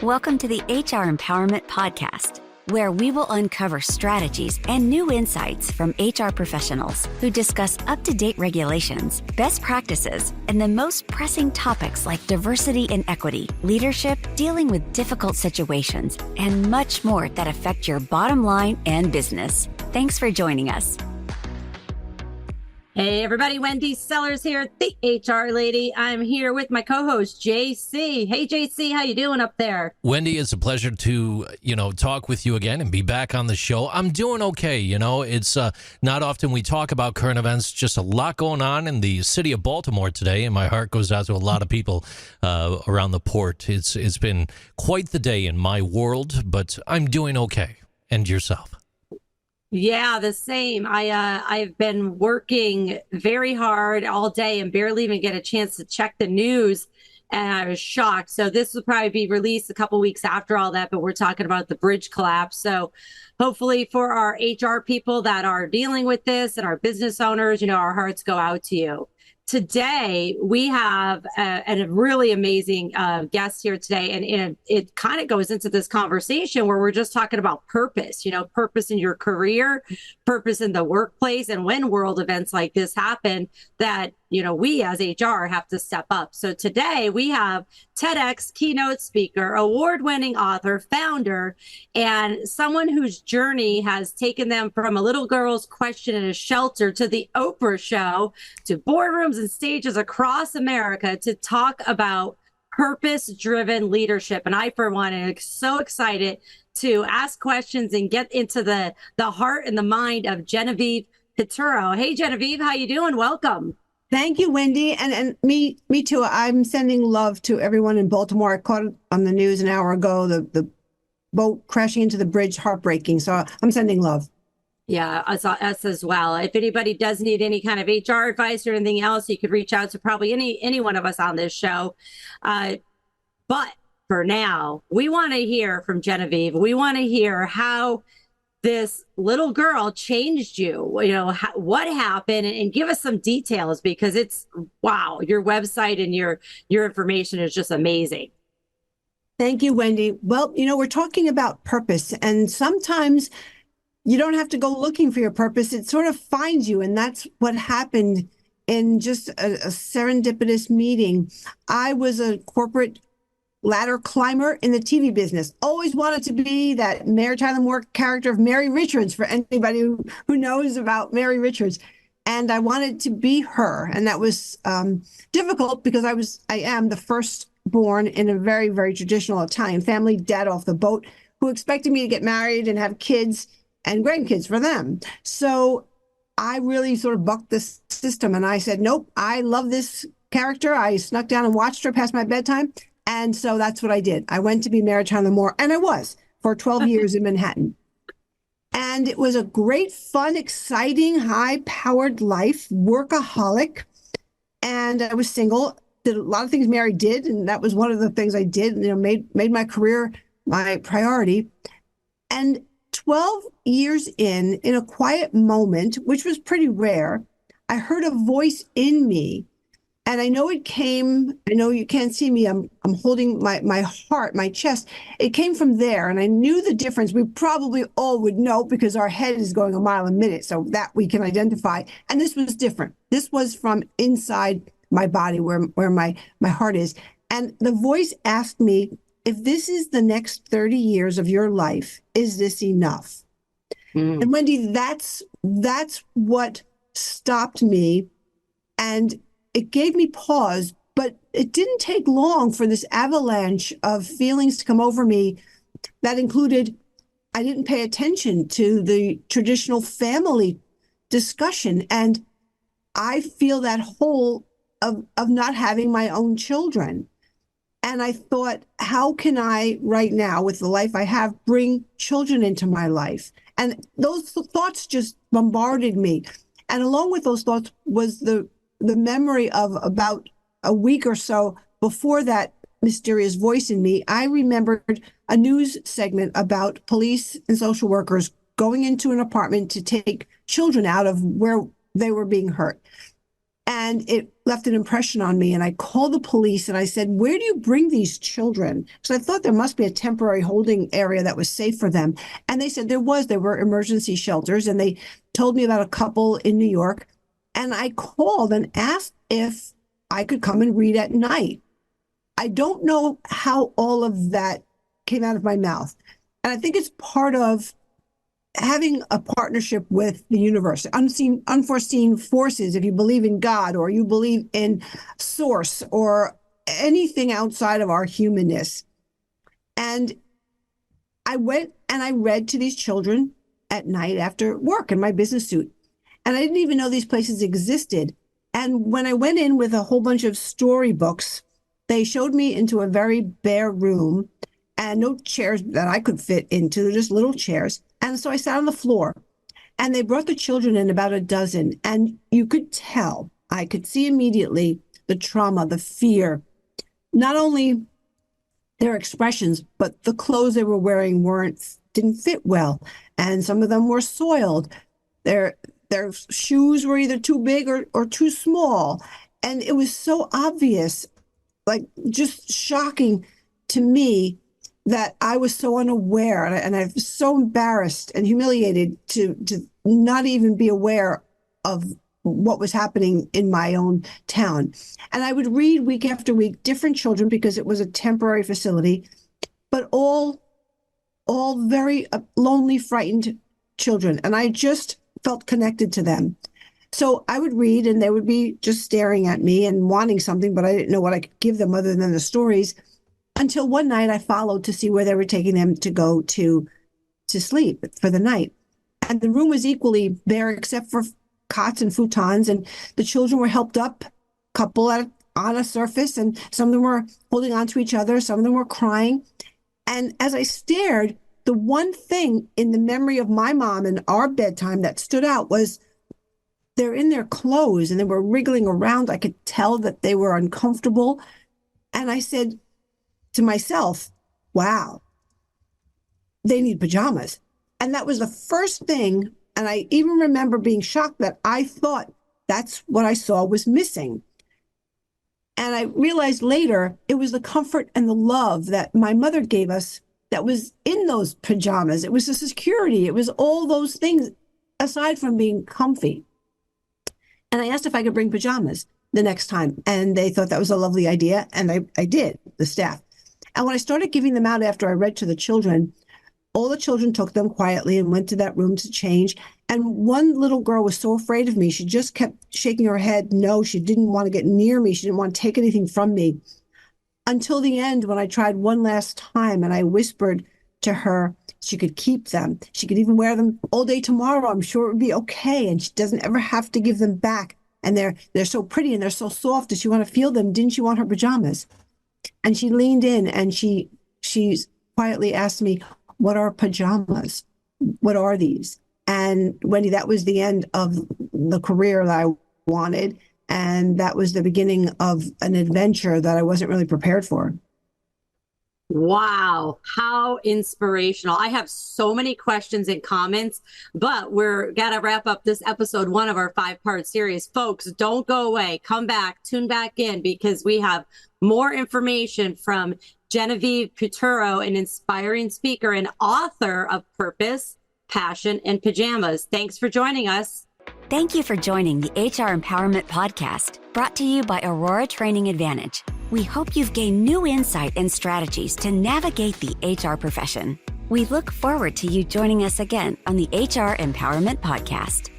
Welcome to the HR Empowerment Podcast, where we will uncover strategies and new insights from HR professionals who discuss up-to-date regulations, best practices, and the most pressing topics like diversity and equity, leadership, dealing with difficult situations, and much more that affect your bottom line and business. Thanks for joining us. Hey everybody, Wendy Sellers here, the HR lady. I'm here with my co-host JC. Hey JC, how you doing up there? Wendy, it's a pleasure to, talk with you again and be back on the show. I'm doing okay. It's not often we talk about current events, just a lot going on in the city of Baltimore today, and my heart goes out to a lot of people around the port. It's been quite the day in my world, but I'm doing okay. And yourself? Yeah, the same. I've been working very hard all day and barely even get a chance to check the news. And I was shocked. So this will probably be released a couple weeks after all that, but we're talking about the bridge collapse. So hopefully for our HR people that are dealing with this and our business owners, our hearts go out to you. Today, we have a really amazing guest here today, and it kind of goes into this conversation where we're just talking about purpose, purpose in your career, purpose in the workplace, and when world events like this happen, that, we as HR have to step up. So today we have TEDx keynote speaker, award-winning author, founder, and someone whose journey has taken them from a little girl's question in a shelter to the Oprah show to boardrooms and stages across America to talk about purpose-driven leadership. And I, for one, am so excited to ask questions and get into the heart and the mind of Genevieve Pituro. Hey, Genevieve, how you doing? Welcome. Thank you, Wendy. And me too. I'm sending love to everyone in Baltimore. I caught it on the news an hour ago, the boat crashing into the bridge, heartbreaking. So I'm sending love. Yeah, us as well. If anybody does need any kind of HR advice or anything else, you could reach out to probably any one of us on this show. But for now, we want to hear from Genevieve. We want to hear how this little girl changed you, what happened, and give us some details, because it's, wow, your website and your information is just amazing. Thank you, Wendy. Well, we're talking about purpose, and sometimes you don't have to go looking for your purpose. It sort of finds you. And that's what happened in just a serendipitous meeting. I was a corporate ladder climber in the TV business. Always wanted to be that Mary Tyler Moore character of Mary Richards, for anybody who knows about Mary Richards. And I wanted to be her. And that was difficult because I am the firstborn in a very, very traditional Italian family, dad off the boat, who expected me to get married and have kids and grandkids for them. So I really sort of bucked this system. And I said, nope, I love this character. I snuck down and watched her past my bedtime. And so that's what I did. I went to be Mary Tyler Moore, and I was for 12 years in Manhattan. And it was a great, fun, exciting, high-powered life, workaholic. And I was single, did a lot of things Mary did, and that was one of the things I did, made my career my priority. And 12 years in a quiet moment, which was pretty rare, I heard a voice in me. And I know it came, I know you can't see me, I'm holding my heart, my chest. It came from there, and I knew the difference. We probably all would know because our head is going a mile a minute, so that we can identify. And this was different. This was from inside my body where my heart is. And the voice asked me, if this is the next 30 years of your life, is this enough? And Wendy, that's what stopped me. And it gave me pause, but it didn't take long for this avalanche of feelings to come over me that included, I didn't pay attention to the traditional family discussion. And I feel that hole of not having my own children. And I thought, how can I right now, with the life I have, bring children into my life? And those thoughts just bombarded me. And along with those thoughts was the memory of about a week or so before that mysterious voice in me, I remembered a news segment about police and social workers going into an apartment to take children out of where they were being hurt. And it left an impression on me. And I called the police and I said, where do you bring these children? Because I thought there must be a temporary holding area that was safe for them. And they said there were emergency shelters. And they told me about a couple in New York. And I called and asked if I could come and read at night. I don't know how all of that came out of my mouth. And I think it's part of having a partnership with the universe, unforeseen forces, if you believe in God or you believe in source or anything outside of our humanness. And I went and I read to these children at night after work in my business suit. And I didn't even know these places existed. And when I went in with a whole bunch of storybooks, they showed me into a very bare room and no chairs that I could fit into, just little chairs. And so I sat on the floor and they brought the children in, about a dozen. And you could tell, I could see immediately the trauma, the fear, not only their expressions, but the clothes they were wearing didn't fit well. And some of them were soiled. Their shoes were either too big or too small. And it was so obvious, like just shocking to me, that I was so unaware and I was so embarrassed and humiliated to not even be aware of what was happening in my own town. And I would read week after week different children because it was a temporary facility, but all very lonely, frightened children. And I just felt connected to them. So I would read and they would be just staring at me and wanting something, but I didn't know what I could give them other than the stories. Until one night I followed to see where they were taking them to go to sleep for the night. And the room was equally bare except for cots and futons. And the children were helped up, couple on a surface. And some of them were holding on to each other. Some of them were crying. And as I stared, the one thing in the memory of my mom and our bedtime that stood out was they're in their clothes and they were wriggling around. I could tell that they were uncomfortable. And I said to myself, wow, they need pajamas. And that was the first thing. And I even remember being shocked that I thought that's what I saw was missing. And I realized later it was the comfort and the love that my mother gave us that was in those pajamas. It was the security. It was all those things aside from being comfy. And I asked if I could bring pajamas the next time. And they thought that was a lovely idea. And I did, the staff. And when I started giving them out after I read to the children, all the children took them quietly and went to that room to change. And one little girl was so afraid of me. She just kept shaking her head. No, she didn't want to get near me. She didn't want to take anything from me. Until the end, when I tried one last time and I whispered to her she could keep them. She could even wear them all day tomorrow. I'm sure it would be okay. And she doesn't ever have to give them back. And they're so pretty and they're so soft. Does she want to feel them? Didn't she want her pajamas? And she leaned in and she quietly asked me, what are pajamas? What are these? And Wendy, that was the end of the career that I wanted. And that was the beginning of an adventure that I wasn't really prepared for. Wow, how inspirational. I have so many questions and comments, but we're got to wrap up this episode 1 of our 5-part series. Folks, don't go away. Come back, tune back in, because we have more information from Genevieve Pituro, an inspiring speaker and author of Purpose, Passion, and Pajamas. Thanks for joining us. Thank you for joining the HR Empowerment Podcast, brought to you by Aurora Training Advantage. We hope you've gained new insight and strategies to navigate the HR profession. We look forward to you joining us again on the HR Empowerment Podcast.